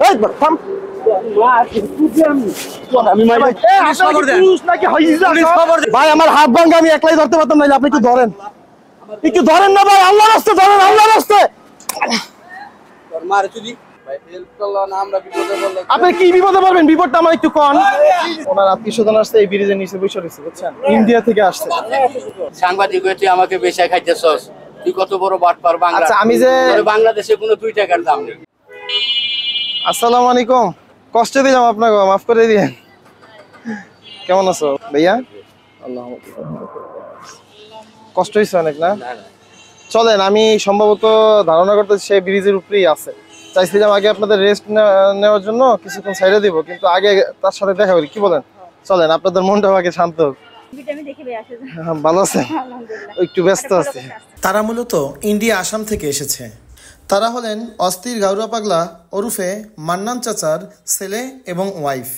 এই থাম ভাই আমার হাত ভাঙা আমি একলাই ধরতে পারতাম না আপনি একটু ধরেন না ভাই আল্লাহর রাস্তে ধরেন আল্লাহর রাস্তে আপনি কি বিপদে পারবেন বিপদটা আমার একটু কন ওনার আত্মীয়স্বজন আসছে এই ব্রিজের নিচে বসে রয়েছে বুঝছেন ইন্ডিয়া থেকে আসছে সাংবাদিক হয়ে তুই আমাকে বেশি খাইতেছস তুই কত বড় বাটপার বাংলা আচ্ছা আমি যে বাংলাদেশে কোনো 2 টাকার দাম নেই আসসালামু আলাইকুম কষ্ট দিলাম আপনাকে মাফ করে দিয়েন কেমন আছো ভাইয়া আল্লাহ কষ্ট হয়েছে অনেক না চলেন আমি সম্ভবত ধারণা করতেছি সেই ব্রিজের উপরেই আছে চাইছিলাম আগে আপনাদের রেস্ট নেওয়ার জন্য কিছুক্ষণ সাইডে দিব কিন্তু আগে তার সাথে দেখা করি কি বলেন চলেন আপনাদের মনটা আগে শান্ত হোক ভালো আছে একটু ব্যস্ত আছে তারা মূলত ইন্ডিয়া আসাম থেকে এসেছে তারা হলেন অস্থির গাউরা পাগলা ওরফে মান্নান চাচার ছেলে এবং ওয়াইফ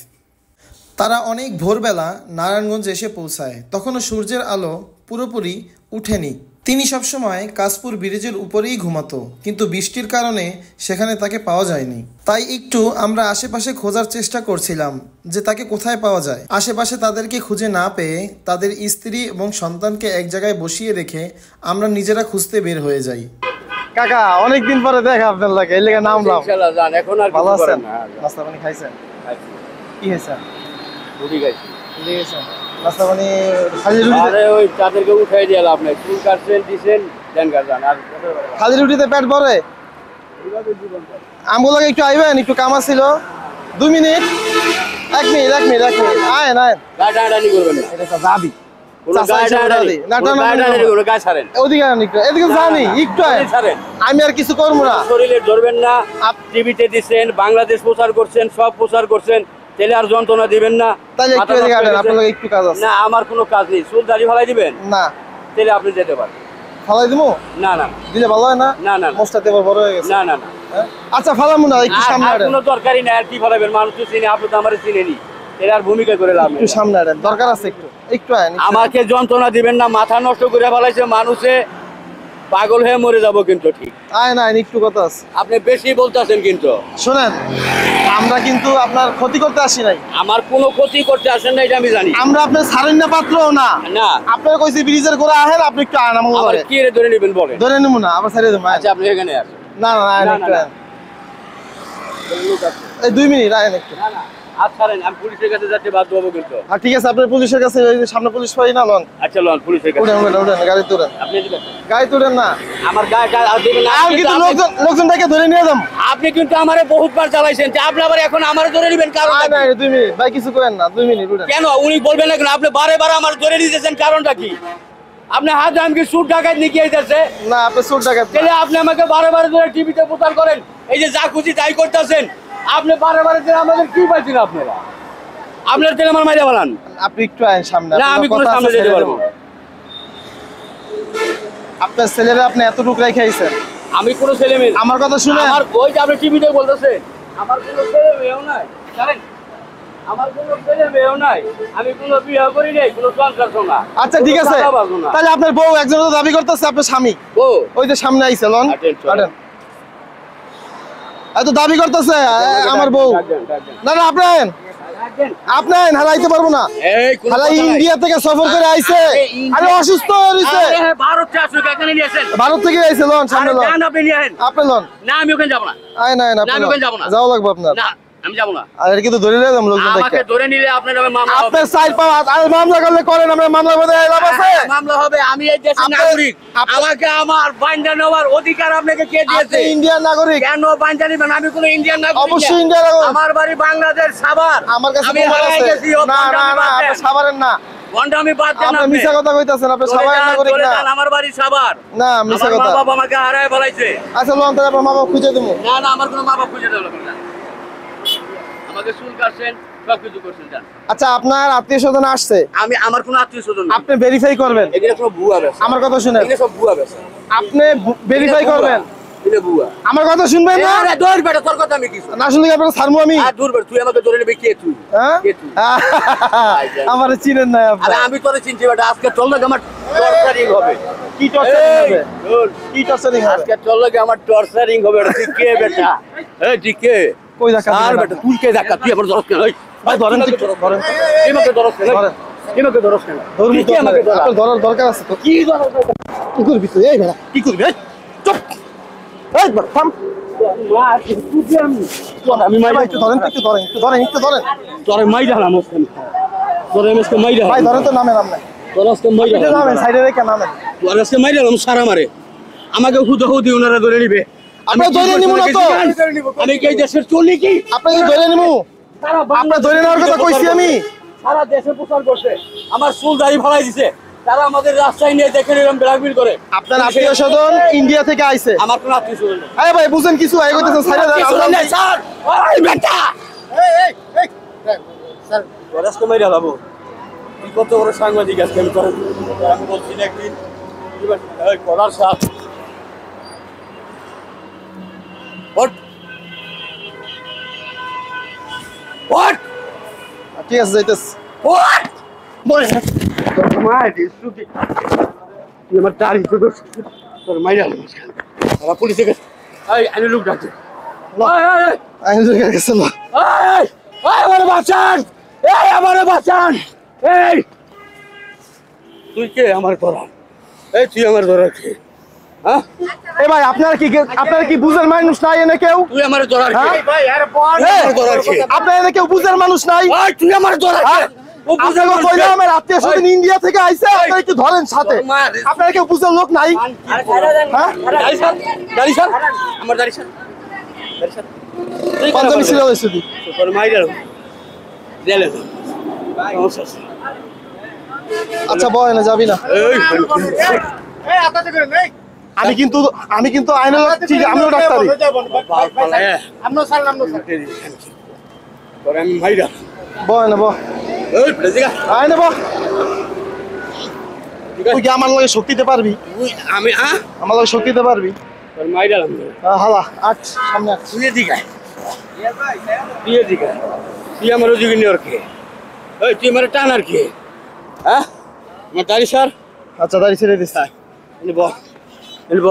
তারা অনেক ভোরবেলা নারায়ণগঞ্জ এসে পৌঁছায় তখনও সূর্যের আলো পুরোপুরি উঠেনি তিনি সবসময় কাশপুর ব্রিজের উপরেই ঘুমাতো কিন্তু বৃষ্টির কারণে সেখানে তাকে পাওয়া যায়নি তাই একটু আমরা আশেপাশে খোঁজার চেষ্টা করছিলাম যে তাকে কোথায় পাওয়া যায় আশেপাশে তাদেরকে খুঁজে না পেয়ে তাদের স্ত্রী এবং সন্তানকে এক জায়গায় বসিয়ে রেখে আমরা নিজেরা খুঁজতে বের হয়ে যাই কাকা অনেকদিন পরে দেখা আপনার লাগে এই লেগে নামলাম ইনশাআল্লাহ জান এখন আর ভালো কিছু আছেন করেন না নাস্তা পানি খাইছেন কি হয়েছে রুটি খাইছি ঠিক আছে নাস্তা পানি খালি রুটি আরে ওই তাদেরকে উঠাই দিলাম আপনি চুল কাটছেন দিছেন দেন গাজান আর খালি রুটিতে পেট ভরে আমগুলো একটু আইবেন একটু কাম ছিল 2 মিনিট 1 মিনিট আয় না গাড়া ডানি করবেন না এটা যাবি আমি আর কিছু করবো না শরীরে ধরবেন না টিভিতে দিচ্ছেন বাংলাদেশ প্রচার করছেন সব প্রচার করছেন তেলে আর যন্ত্রণা দিবেন না একটু কাজ আছে না আমার কোনো কাজ নেই চুল দাড়ি ফালাই দিবেন না তেলে আপনি যেতে পারেন ফালাই দিবো না না দিলে ভালো হয় না না না মোস্তাতে বড় হয়ে গেছে না না না আচ্ছা ফালামু না একটু সামনে আর কোনো দরকারই নাই আর কি ফালাবেন মানুষ তো চিনি আপনি তো আমারে চিনেনি এর আর ভূমিকা করে লাভ একটু সামনে আনেন দরকার আছে একটু আয় আমাকে যন্ত্রণা দিবেন না মাথা নষ্ট করে ফেলাইছে মানুষে পাগল হয়ে মরে যাব কিন্তু ঠিক আয় না একটু কথা আছে আপনি বেশি বলতেছেন কিন্তু শুনেন আমরা কিন্তু আপনার ক্ষতি করতে আসি নাই আমার কোনো ক্ষতি করতে আসেন না এটা আমি জানি আমরা আপনার সারেন্না পাত্রও না না আপনার কইছি ব্রিজের করে আহেন আপনি একটু আয় না আবার কি রে ধরে নেবেন বলেন ধরে নেব না আবার ছেড়ে দেব আচ্ছা আপনি এখানে আসেন না না আয় একটু এই 2 মিনিট আয় একটু না না আজ ছাড়েন আমি পুলিশের কাছে যাতে বাধ্য হবো কিন্তু ঠিক আছে আপনার পুলিশের কাছে সামনে পুলিশ পাই না লন আচ্ছা লন পুলিশের কাছে উঠেন গাড়ি তুলেন আপনি দিবেন গাড়ি তুলেন না আমার গাড়িটা আর দিবেন না আর কিন্তু লোকজনটাকে ধরে নিয়ে যাম আপনি কিন্তু আমারে বহুতবার চালাইছেন যে আপনি আবার এখন আমারে ধরে নেবেন কারণ না 2 মিনিট ভাই কিছু করেন না 2 মিনিট উঠেন কেন উনি বলবেন না কেন আপনি বারে বারে আমার ধরে নিতেছেন কারণটা কি আপনি হাত আমি কি সুট ডাকাত নিয়ে গিয়েছে না আপনি সুট ডাকাত তাহলে আপনি আমাকে বারে বারে ধরে টিভিতে প্রচার করেন এই যে যা খুশি তাই করতেছেন আপনি বারে বারে যে আমাদের কি পাইছেন আপনারা আপনার তেলে আমার মাইরা বলান আপনি একটু আইন সামনে না আমি কোনো সামনে যেতে পারবো আপনার ছেলেরা আপনি এতটুকু রাই খাইছেন আমি কোনো ছেলে মেয়ে আমার কথা শুনে আমার ওই যে আপনি টিভিতে বলতেছেন আমার কোনো ছেলে মেয়েও নাই জানেন আমার কোনো ছেলে মেয়েও নাই আমি কোনো বিয়ে করি নাই কোনো সংসার না আচ্ছা ঠিক আছে তাহলে আপনার বউ একজন তো দাবি করতেছে আপনার স্বামী ও ওই যে সামনে আইছে লন আটেন এত দাবি করতেছে আমার বউ না না আপনি হারাইতে পারবো না হারাই ইন্ডিয়া থেকে সফর করে আইছে আরে অসুস্থ হয়েছে ভারত থেকে আইছে লন সামনে লন আপনি লন না আমি ওখানে যাব না আয় না না আমি ওখানে যাব না যাও লাগবে আপনার না আমি যাব না আর কিন্তু ধরে নিয়ে যাম লোকজন দেখে আমাকে ধরে নিলে আপনার নামে মামলা হবে আপনার সাইড পাওয়া আর মামলা করলে করেন আমরা মামলা করে লাভ আছে মামলা হবে আমি এই দেশের নাগরিক আমাকে আমার বাইন্দা নেওয়ার অধিকার আপনাকে কে দিয়েছে আপনি ইন্ডিয়ান নাগরিক কেন বাইন্দা নেবেন আমি কোনো ইন্ডিয়ান নাগরিক অবশ্যই ইন্ডিয়ান নাগরিক আমার বাড়ি বাংলাদেশ সাভার আমার কাছে আমি হারিয়ে গেছি না না না আপনি সাভারের না বন্ড আমি বাদ দেন আপনি মিছা কথা কইতাছেন আপনি সাভারের নাগরিক না আমার বাড়ি সাভার না মিছা কথা আমার বাবা আমাকে হারায় ফলাইছে আচ্ছা লোন তাহলে আপনার মা বাবা খুঁজে দেবো না না আমার কোনো মা বাবা খুঁজে দেব না আমাকে চুল কাটছেন সবকিছু করছেন জান আচ্ছা আপনার আত্মীয়স্বজন আসছে আমি আমার কোনো আত্মীয়স্বজন না আপনি ভেরিফাই করবেন এগুলো সব ভুয়া ব্যবসা আমার কথা শুনেন এগুলো সব ভুয়া ব্যবসা আপনি ভেরিফাই করবেন এগুলো ভুয়া আমার কথা শুনবেন না আরে দৌড় বেটা তোর কথা আমি কি না শুনলে আপনাকে ছাড়মু আমি আর দূর বেটা তুই আমাকে ধরে নেবে কে তুই হ্যাঁ কে তুই আমারে চিনেন না আপনি আরে আমি তোরে চিনছি বেটা আজকে চল লাগে আমার টর্চারিং হবে কি টর্চারিং হবে কি টর্চারিং হবে আজকে চল লাগে আমার টর্চারিং হবে তুই কে বেটা এই তুই কে কই ধাক্কা আর দিলেন বেটা তুই কে ধাক্কা তুই আমার ধরস কেন? ভাই ধরেন তো একটু, ধরেন তো। এমাকে ধরস কেন? ধরেন। এমাকে ধরস কেন? ধরুন তুই তো কি আমাকে ধরা? আপনার ধরার দরকার আছে তো। কি ধরস? কি করবি তুই এই বেড়া কি করবি এই চুপ এই বেড়া থাম মা তুই কি আমি আমি ভাই মাইরা একটু ধরেন তো একটু ধরেন একটু ধরেন একটু ধরেন তোরে মাইরা না মুসকান তোরে এমএসকে মাইরা ভাই ধরেন তো নামেন আপনি তোরে আজকে মাইরা এটা নামেন সাইডে রেখে নামেন তোরে আজকে মাইরা সারা মারে আমাকে হুদি ওনারা ধরে নিবে আপনি ধরে নিমু না তো আমি কি এই দেশের চলি কি আপনি কি ধরে নিমু আপনি ধরে নেওয়ার কথা কইছি আমি সারা দেশে প্রচার করছে আমার চুল দাড়ি ফালাই দিছে তারা আমাদের রাস্তায় নিয়ে দেখে এরকম ব্ল্যাকমেল করে আপনার আত্মীয় স্বজন ইন্ডিয়া থেকে আইছে আমার কোনো আত্মীয় স্বজন নেই। আরে ভাই বুঝেন কিছু আই কইতেছেন সাইডে আত্মীয় স্বজন নেই, স্যার ওই বেটা স্যার তোর আজকে মাইরা লাবো তুই কত বড় সাংবাদিক আজকে আমি বলছি না একদিন এই কলার সাপ What? What? ঠিক আছে যাইতেছ What? বলে মাইরে সুকি তুই আমার দাড়ি তো তোর মাইরা আমার পুলিশে গেছে এই আইনে লোক ডাকছে এই আইন জুড়ে গেছে না এই আমারে বাঁচান এই আমারে বাঁচান এই তুই কে আমার ধরা এই তুই আমার ধরা কে হ্যাঁ এ ভাই আপনার কি বুঝের মানুষ নাই এনে কেউ তুই আমার ধরা কে হ্যাঁ? ভাই আরে বল আমার ধরা কে আপনার এনে কেউ বুঝের মানুষ নাই এই তুই আমার ধরা কে ও বুঝে আপনাকে কইলাম আমার আত্মীয় স্বজন ইন্ডিয়া থেকে আইছে আপনারা একটু ধরেন সাথে আপনার কেউ বুঝের লোক নাই হ্যাঁ দাড়ি স্যার আমার দাড়ি স্যার পাঞ্জাবি ছিল ওই শুধু তোর মাইরা জেলে সমস্যা আছে। আচ্ছা বয় না যাবি না এই আমি কিন্তু আইনের লোক ঠিক আমিও ডাক্তারি তোর আমি মাইরা বয় না বয় এই প্রেসিডেন্ট আইনে বয় তুই কি আমার লগে শক্তি দিতে পারবি আমি আমার লগে শক্তি দিতে পারবি তোর মাইরা হালা আট সামনে আট তুই এদিকে তুই এদিকে তুই আমার ওদিকে নিয়ে কে এই তুই আমার টানার কে হ্যাঁ আমার দাড়ি স্যার আচ্ছা দাঁড়িয়ে ছেড়ে দিস নিব নিব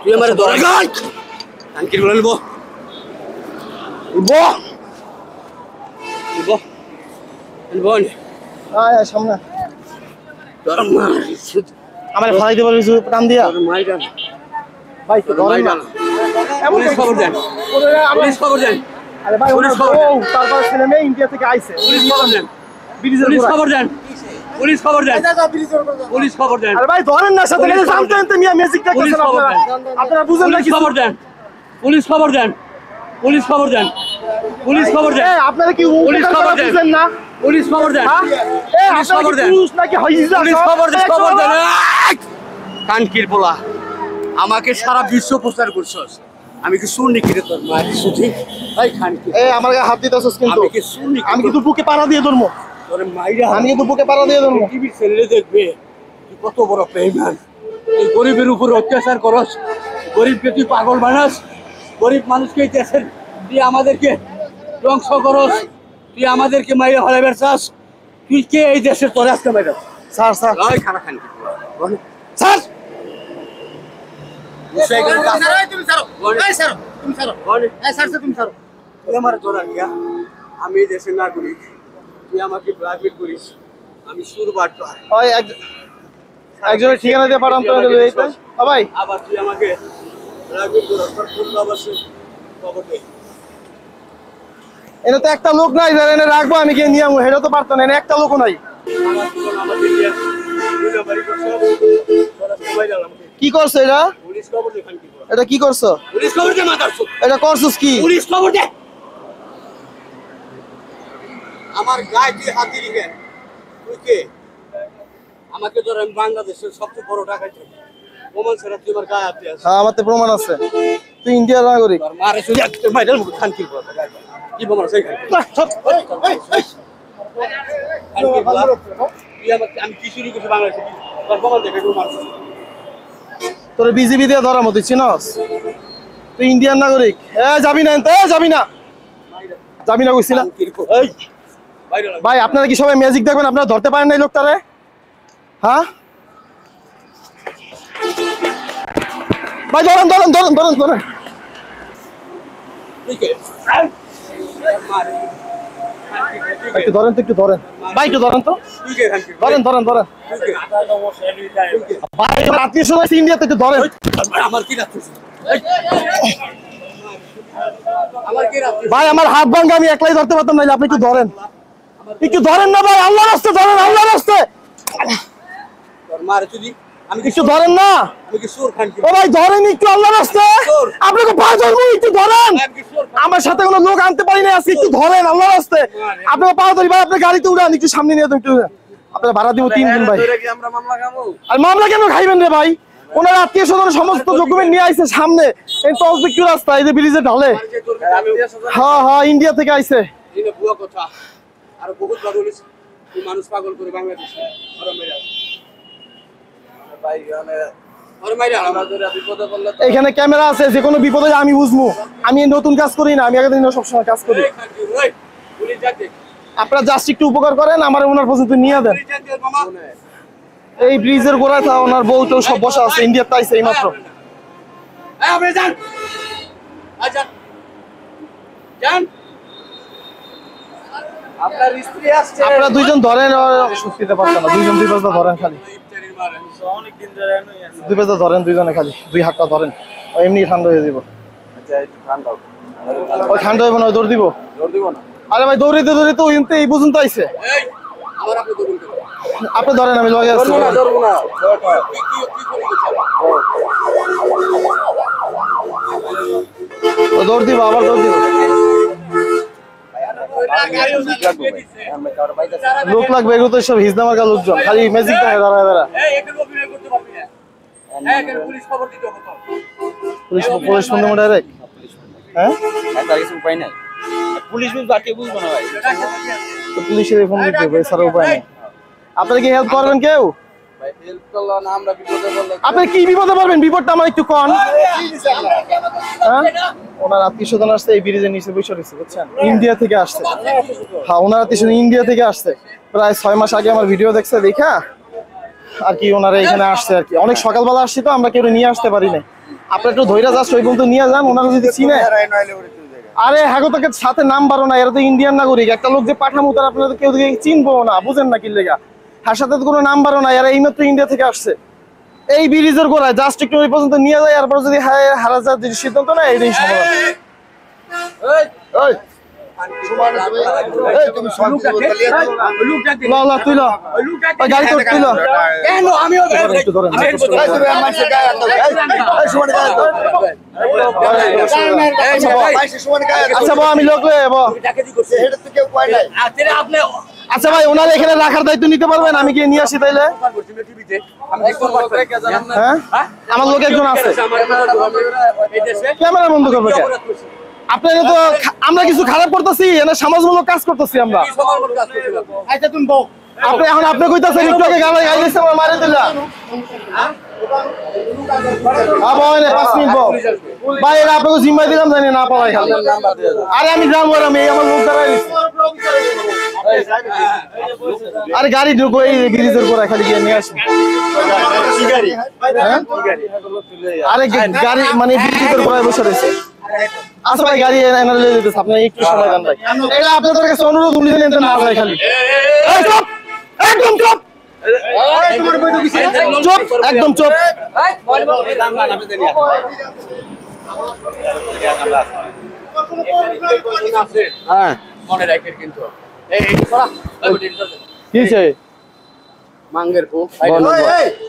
তুই আমার ধরে গান আনকি বলে নিব নিব নিব নিব আয় আয় সামনে তোর আমার ফালাই দিতে পারবি টান দিয়া মাইরা ভাই তো ধরেন না পুলিশ খবর দেন পুলিশ খবর দেন আরে ভাই পুলিশ ওরা খবর দেন। তারপর ছেলে মেয়ে ইন্ডিয়া থেকে আইছে পুলিশ খবর দেন ব্রিজের পুলিশ উপর খবর দেন পুলিশ খবর দেন পুলিশ খবর দেন আরে ভাই ধরেন না সাথে পুলিশ খবর জানতে দেন। জানতে মিয়া ম্যাজিক পুলিশ দেখতেছেন খবর আপনারা দেন। আপনারা বুঝেন না পুলিশ কিছু খবর দেন পুলিশ খবর দেন পুলিশ খবর দেন পুলিশ খবর দেন এই আপনারা কি পুলিশ উপকার খবর করা দেন। বুঝেন না পুলিশ খবর দেন হ্যাঁ এই পুলিশ আপনারা খবর কি দেন। পুরুষ নাকি হইজা পুলিশ খবর দেন খবর দেন কানকির পোলা আমাকে সারা বিশ্ব প্রচার করছস আমি কি শুনি কি রে তোর মায়ের সুঠি এই কানকি এই আমার গায়ে হাত দিতেছস কিন্তু আমি কি শুনি আমি কিন্তু বুকে পাড়া দিয়ে ধরবো তোর মাইরা আমি কিন্তু বুকে পাড়া দিয়ে ধরবো টিভির ছেলে দেখবে তুই কত বড় বেঈমান তুই গরিবের উপর অত্যাচার করস গরিবকে তুই পাগল বানাস গরিব মানুষকে এই দেশের তুই আমাদেরকে ধ্বংস করস তুই আমাদেরকে মাইরা ফেলাবার চাস তুই কে এই দেশের তোর আজকে মাইরা স্যার স্যার ওই খানা খান স্যার তুই আমার জোড়া নিয়া আমি এই দেশের নাগরিক তুই আমাকে ব্ল্যাকমেল করিস আমি সুর বাট্টা ওই একজনের ঠিকানা দিয়ে পাঠান তো এইটা ভাই আবার তুই আমাকে ব্ল্যাকমেল করিস তোর ফোন নাম্বার খবর দে এটা তো একটা লোক নাই যারা এনে রাখবো আমি গিয়ে নিয়ে আমু এটা তো পারতো না এনে একটা লোকও নাই আমার ফোন আমাকে দিয়ে দুই নাম্বারই করছ তোরা সবাই জানাম কি করছো এটা পুলিশ খবর দে খান কি করা এটা কি করছো পুলিশ খবর দে মাথার সুখ এটা করছস কি পুলিশ খবর দে আমার গায়ে তুই হাত দিলি কেন তুই কে আমাকে ধর আমি বাংলাদেশের সবচেয়ে বড় ডাকাত প্রমাণ ছাড়া তুই আমার গায়ে হাত দিয়ে হ্যাঁ আমার তো প্রমাণ আছে তুই ইন্ডিয়ার নাগরিক তোর মারে শুধু একটা মাইরার মুখ খান কি বলতে কি প্রমাণ সেই খান তুই আমাকে আমি কি শুরু করছি বাংলাদেশে তোর প্রমাণ দেখে প্রমাণ তোর বিজিবি দিয়ে ধরার মতো চিনস তুই ইন্ডিয়ান নাগরিক যাবি না যাবি না যাবি না কইছি না এই বাইরে ভাই আপনারা কি সবাই ম্যাজিক দেখবেন আপনারা ধরতে পারেন না এই লোকটারে হ্যাঁ ভাই ধরেন ধরেন ধরেন ধরেন ধরেন তুই কে একটু ধরেন তো, একটু ধরেন ভাই, একটু ধরেন তো, ধরেন ধরেন ধরেন ভাই, আত্মীয় স্বজন আছে ইন্ডিয়াতে, একটু ধরেন। ভাই আমার হাত ভাঙ্গা, আমি একলাই ধরতে পারতাম না, আপনি একটু ধরেন, একটু ধরেন না ভাই, আল্লাহর রাস্তে ধরেন, আল্লাহর রাস্তে একটু ধরেন না। ও ভাই ধরেন একটু, আল্লাহর রাস্তে আপনাকে পা ধরবো, একটু ধরেন। আমার সাথে কোনো লোক আনতে পারি না আজকে, একটু ধরেন আল্লাহর রাস্তে, আপনাকে পা ধরি ভাই, আপনার গাড়িতে উড়ান, একটু সামনে নিয়ে একটু, আপনার ভাড়া দিব 3 দিন ভাই। আর মামলা কেন খাইবেন রে ভাই? ওনার আত্মীয় স্বজনের সমস্ত ডকুমেন্ট নিয়ে আইছে সামনে, এই টসবিক রাস্তা, এই যে ব্রিজে ঢালে। হ্যাঁ হ্যাঁ, ইন্ডিয়া থেকে আইছে। আর বহুত মানুষ পাগল করে বাংলাদেশে এখানে ক্যামেরা আছে, যে কোনো বিপদে আমি বুঝবো। আমি নতুন কাজ করি না, আমি আগের দিন সবসময় কাজ করি। আপনারা জাস্ট একটু উপকার করেন, আমার ওনার পর্যন্ত নিয়ে দেন। এই ব্রিজের গোড়ায় থা ওনার বউতেও সব বসা আছে, ইন্ডিয়াতে আইছে এই মাত্র। আপনার স্ত্রী আসছে, আপনারা দুইজন ধরেন, শক্তিতে পারছেন না, দুইজন দুই পাশটা ধরেন, খালি দুই পাশটা ধরেন, দুইজনে খালি দুই হাতটা ধরেন, এমনি ঠান্ডা হয়ে যাব। ওই ঠান্ডা হইব না, দৌড় দিব। আরে ভাই দৌড়িতে দৌড়িতে ওই এই পর্যন্ত আইছে। আপনি ধরেন, আমি লগে আছি। দৌড় দিব, আবার দৌড় দিব। লোক লাগবে, এগুলো তো সব হিজনামার্কা লোকজন, খালি ম্যাজিক দেখে দাঁড়ায় দাঁড়া। পুলিশ ফোন দেবো ডাইরেক্ট? হ্যাঁ, পুলিশের ফোন দিতে হবে, এছাড়া উপায় নেই। আপনারা কি হেল্প করবেন কেউ? আপনি কি বিপদে পারবেন? বিপদটা আমার একটু কন। হ্যাঁ, ওনার আত্মীয় স্বজন আসছে, এই ব্রিজের নিচে বসে রয়েছে, বুঝছেন, ইন্ডিয়া থেকে আসছে। হ্যাঁ, ওনার আত্মীয় স্বজন ইন্ডিয়া থেকে আসছে, প্রায় 6 মাস আগে আমার ভিডিও দেখছে, দেখা আর কি ওনারা এখানে আসছে আর কি। অনেক সকালবেলা আসছি তো, আমরা কেউ নিয়ে আসতে পারি না। আপনি একটু ধৈর্য যাচ্ছে, ওই পর্যন্ত নিয়ে যান, ওনারা যদি চিনে। আরে হাগো তাকে সাথে নাম্বারও না, এরা তো ইন্ডিয়ান নাগরিক। একটা লোক যে পাঠামো, তার আপনাদের কেউ চিনবো না, বুঝেন না কি লেগা। হার সাথে কোনো নাম্বারও না, এরা এইমাত্র ইন্ডিয়া থেকে আসছে। এই ব্রিজের গোড়ায় জাস্ট একটু ওই পর্যন্ত নিয়ে যায়, এরপর যদি হারা যাওয়ার যদি সিদ্ধান্ত নেয়, এটাই সমাধান। গাড়ি তো তুইল, আচ্ছা ভাই, আমি লোক আচ্ছা ভাই, ওনার এখানে রাখার দায়িত্ব নিতে পারবেন? আমি গিয়ে নিয়ে আসি তাইলে। হ্যাঁ, আমার লোক একজন আছে, ক্যামেরা বন্ধ করবে। আপনারা তো, আমরা কিছু খারাপ করতেছি, সমাজমূলক কাজ করতেছি আমরা। আপনি এখন আপনি কইতাছেন একটু আগে গাড়ি গাইলেছে, আমার মারে দিলা। ভাই, এরা আপনাকে জিম্মাই দিলাম, জানি না পালাই খালি। আরে আমি যাবো, আমি আমার লোক দাঁড়াই। আরে গাড়ি ঢুকবো, এই ব্রিজের করে খালি গিয়ে নিয়ে আসবো। আরে গাড়ি মানে ব্রিজের করে বসে রয়েছে। আচ্ছা ভাই, গাড়ি এনার লিয়ে যেতেছে, আপনি একটু সময় দেন ভাই। এটা আপনাদের কাছে অনুরোধ, উনি যেন না যায় খালি। একদম চুপ, চুপ, একদম চুপ। হ্যাঁ, মনে রাখেন কিন্তু মাঙ্গের খুব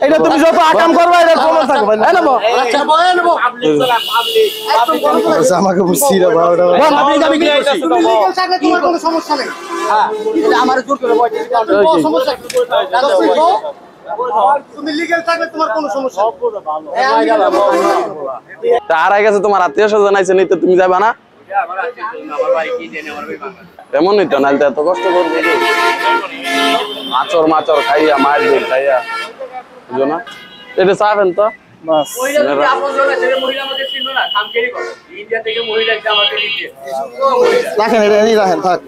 এটা তুমি যত আকাম করবে, এটা প্রমাণ থাকবে। আমাকে বুঝছি রে ভাই, তোমার কোনো সমস্যা নেই। আমার জোর করে সমস্যা, তুমি লিগ্যাল থাকলে তোমার কোনো সমস্যা হারাই গেছে, তোমার আত্মীয় স্বজন আইছে, নিতে তুমি যাবে না? এমনই তো, নাইলে এত কষ্ট করবে। মাচর খাইয়া, মাছ ধর খাইয়া, বুঝো না? এটা চাবেন তো রাখেন, এটা এনেই রাখেন, থাক।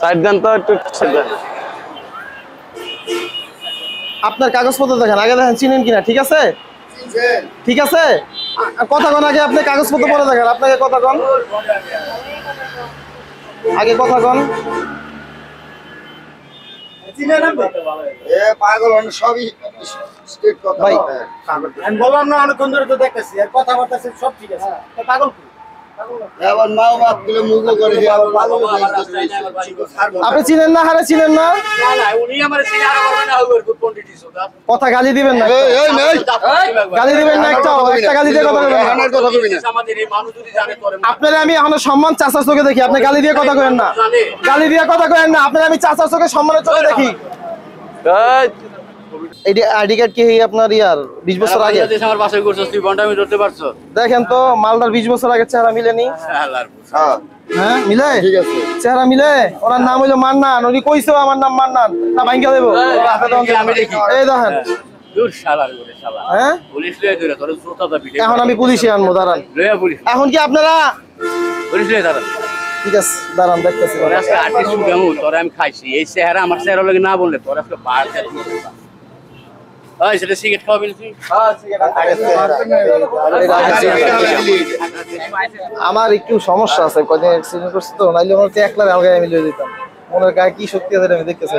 সাইড দেন তো একটু, সাইড দেন। আপনার কাগজপত্র দেখেন, আগে দেখেন চিনেন কিনা। ঠিক আছে, ঠিক আছে। কথা কন আগে, আপনি কাগজপত্র পড়ে দেখেন, আপনাকে কথা কন আগে, কথা কন। পাগল সবই স্ট্রিট কথা ভাই আমি বললাম না অনেকক্ষণ ধরে তো দেখতেছি আর কথাবার্তা সব ঠিক আছে পাগল আবার মা বাপ গুলো মুগ্ধ করে দিয়ে আবার পাগল আপনি চিনেন না? হারে চিনেন না? কথা গালি দিবেন না, গালি দিবেন না, একটা গালি দিয়ে কথা বলবেন না। আপনারা আমি এখন সম্মান চাচার চোখে দেখি, আপনি গালি দিয়ে কথা করেন না, গালি দিয়ে কথা করেন না, আপনারা আমি চাচার চোখে সম্মানের চোখে দেখি। এই আইডি কার্ড কি আপনার ইয়ার 20 বছর আগে? আমার বাসায় করছস তুই বন্ডামি ধরতে পারছো? দেখেন তো মালদার 20 বছর আগে চেহারা মিলেনি। হ্যাঁ মিলে, ঠিক আছে চেহারা মিলে। ওনার নাম হইলো মান্নান, উনি কইছো আমার নাম মান্নান, না ভাঙ্গা দেবো? আমি দেখি। এই দেখেন, দূর শালার করে শালা। হ্যাঁ পুলিশ লয়ে ধরে তোর জুতাটা পিটে। এখন আমি পুলিশে আনবো, দাঁড়ান। লয়ে পুলিশ। এখন কি আপনারা? পুলিশ লয়ে দাঁড়া। ঠিক আছে দাঁড়ান, দেখতেছি। তোর আজকে আর্টিস্ট শুগামু, তোরে আমি খাইছি। এই চেহারা আমার চেহারা লাগে না বললে তোর আজকে পাড় দে। ওই সেটা সিগারেট খাওয়াবি তুই? হ্যাঁ আমার একটু সমস্যা আছে, কদিন অ্যাক্সিডেন্ট করছি তো, নাইলে আমার তো একলা আলগায় মিলিয়ে দিতাম। মনের গায়ে কি শক্তি আছে আমি দেখতেছি।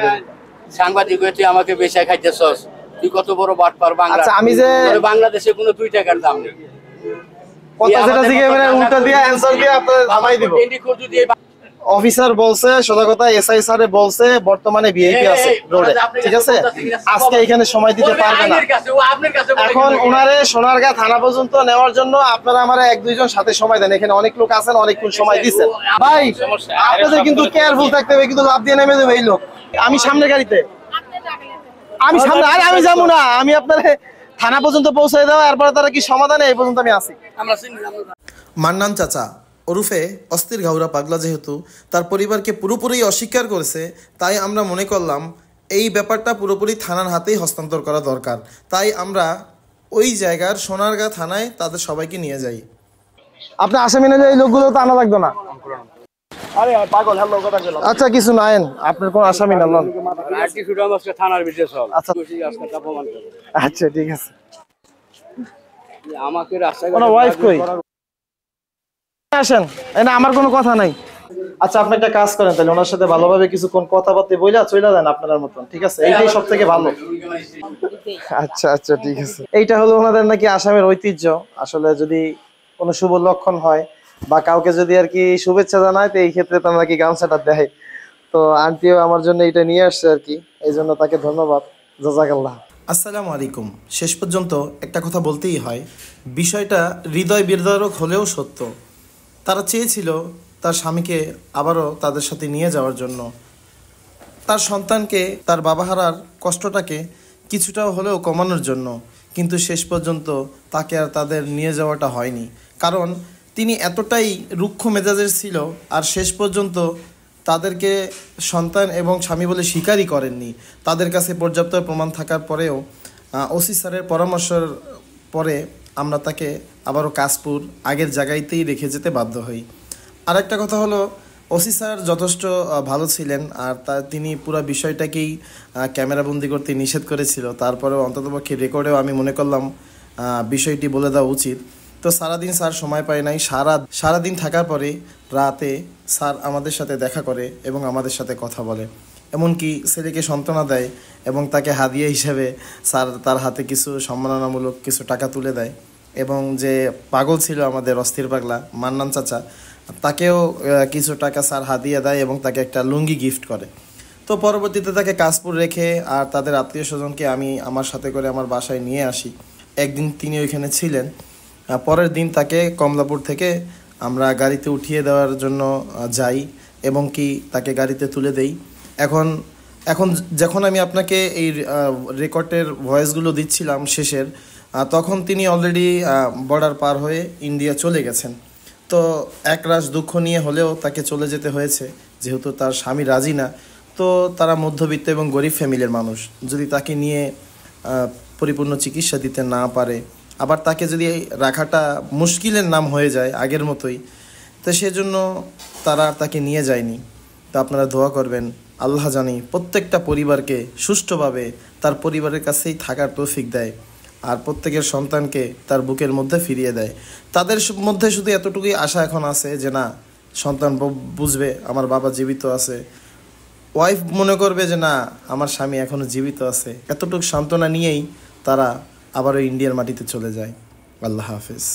সাংবাদিক হয়ে তুই আমাকে বেশি খাইতেছস। তুই কত বড় বাটপার বাংলা। আচ্ছা আমি যে বাংলাদেশে কোনো 2 টাকার দাম নেই। কথা যেটা জিজ্ঞেস মানে উল্টা দিয়ে অ্যানসার দিয়ে আপনাদের থামাই দিব। অফিসার বলছে সোজা কথা, এসআই স্যারে বলছে বর্তমানে ভিআইপি আছে রোডে, ঠিক আছে? আজকে এখানে সময় দিতে পারবে না। এখন ওনারে সোনারগাঁ থানা পর্যন্ত নেওয়ার জন্য আপনারা আমার 1-2 জন সাথে সময় দেন। এখানে অনেক লোক আছেন, অনেকক্ষণ সময় দিচ্ছেন। ভাই আপনাদের কিন্তু কেয়ারফুল থাকতে হবে, কিন্তু লাভ দিয়ে নেমে দেবে এই লোক। আমি সামনে গাড়িতে, আমি সামনে, আরে আমি যাবো না, আমি আপনার থানা পর্যন্ত পৌঁছে দেওয়া, এরপরে তারা কি সমাধানে এই পর্যন্ত আমি আসি। মান্নান চাচা ওরফে অস্থির ঘাউরা পাগলা যেহেতু তার পরিবারকে পুরোপুরি অস্বীকার করেছে, তাই আমরা মনে করলাম এই ব্যাপারটা পুরোপুরি থানার হাতেই হস্তান্তর করা দরকার। তাই আমরা ওই জায়গার সোনারগাঁ থানায় তাদের সবাইকে নিয়ে যাই। আপনি আসামি নিলে এই লোকগুলো তো আনা লাগবে না। আচ্ছা কিছু না, আইন আপনার কোন আসামি না নন। থানার ভিতরে সব। আচ্ছা আচ্ছা ঠিক আছে। আমাকে রাস্তায় কোনো ওয়াইফ কই আসেন, না আমার কোনো কথা নাই। আচ্ছা আপনি একটা কাজ করেন তাহলে, ওনার সাথে ভালোভাবে কিছুক্ষণ কথাবার্তা বইলা চইলা দেন আপনার মতন, ঠিক আছে? এইটাই সব থেকে ভালো। আচ্ছা আচ্ছা ঠিক আছে। এইটা হলো ওনাদের নাকি আসামের ঐতিহ্য। আসলে যদি কোনো শুভ লক্ষণ হয় বা কাউকে যদি আর কি শুভেচ্ছা জানায়, তো এই ক্ষেত্রে তারা নাকি গামছাটা দেয়। তো আন্টিও আমার জন্য এটা নিয়ে আসছে আর কি, এই জন্য তাকে ধন্যবাদ, জাযাকাল্লাহ। আসসালামু আলাইকুম। শেষ পর্যন্ত একটা কথা বলতেই হয়, বিষয়টা হৃদয় বিদারক হলেও সত্য। তারা চেয়েছিল তার স্বামীকে আবারও তাদের সাথে নিয়ে যাওয়ার জন্য, তার সন্তানকে, তার বাবা হারার কষ্টটাকে কিছুটা হলেও কমানোর জন্য, কিন্তু শেষ পর্যন্ত তাকে আর তাদের নিয়ে যাওয়াটা হয়নি। কারণ তিনি এতটাই রুক্ষ মেজাজের ছিল, আর শেষ পর্যন্ত তাদেরকে সন্তান এবং স্বামী বলে স্বীকারই করেননি। তাদের কাছে পর্যাপ্ত প্রমাণ থাকার পরেও ওসি স্যারের পরামর্শের পরে আমরা তাকে আবারও কাশপুর আগের জায়গাতেই রেখে যেতে বাধ্য হই। আরেকটা কথা হলো, ওসি স্যার যথেষ্ট ভালো ছিলেন, আর তিনি পুরো বিষয়টাকেই ক্যামেরাবন্দি করতে নিষেধ করেছিল। তারপরেও অন্ততপক্ষে রেকর্ডেও আমি মনে করলাম বিষয়টি বলে দেওয়া উচিত। তো সারাদিন স্যার সময় পায় নাই। সারাদিন থাকার পরে রাতে স্যার আমাদের সাথে দেখা করে এবং আমাদের সাথে কথা বলে, এমনকি ছেলেকে সান্ত্বনা দেয় এবং তাকে হাদিয়া হিসেবে স্যার তার হাতে কিছু সম্মাননামূলক কিছু টাকা তুলে দেয়। এবং যে পাগল ছিল আমাদের অস্থির পাগলা মান্নান চাচা, তাকেও কিছু টাকা স্যার হাদিয়া দেয় এবং তাকে একটা লুঙ্গি গিফট করে। তো পরবর্তীতে তাকে কাশপুর রেখে আর তাদের আত্মীয় স্বজনকে আমি আমার সাথে করে আমার বাসায় নিয়ে আসি। একদিন তিনি ওইখানে ছিলেন, পরের দিন তাকে কমলাপুর থেকে আমরা গাড়িতে উঠিয়ে দেওয়ার জন্য যাই এবং কি তাকে গাড়িতে তুলে দেই। এখন যখন আমি আপনাকে এই রেকর্ডের ভয়েসগুলো দিচ্ছিলাম শেষের, তখন তিনি অলরেডি বর্ডার পার হয়ে ইন্ডিয়া চলে গেছেন। তো একরাশ দুঃখ নিয়ে হলেও তাকে চলে যেতে হয়েছে, যেহেতু তার স্বামী রাজি না। তো তারা মধ্যবিত্ত এবং গরিব ফ্যামিলির মানুষ, যদি তাকে নিয়ে পরিপূর্ণ চিকিৎসা দিতে না পারে, আবার তাকে যদি রাখাটা মুশকিলের নাম হয়ে যায় আগের মতোই, তো সেজন্য তারা তাকে নিয়ে যায়নি। তো আপনারা দোয়া করবেন, আল্লাহ জানি প্রত্যেকটা পরিবারকে সুষ্ঠুভাবে তার পরিবারের কাছেই থাকার তৌফিক দেয়। আর প্রত্যেকের সন্তানকে তার বুকের মধ্যে ফিরিয়ে দেয়। তাদের মধ্যে শুধু এতটুকুই আশা এখন আছে যে না, সন্তান বুঝবে আমার বাবা জীবিত আছে, ওয়াইফ মনে করবে যে না আমার স্বামী এখনও জীবিত আছে। এতটুকু সান্ত্বনা নিয়েই তারা আবারও ইন্ডিয়ার মাটিতে চলে যায়। আল্লাহ হাফেজ।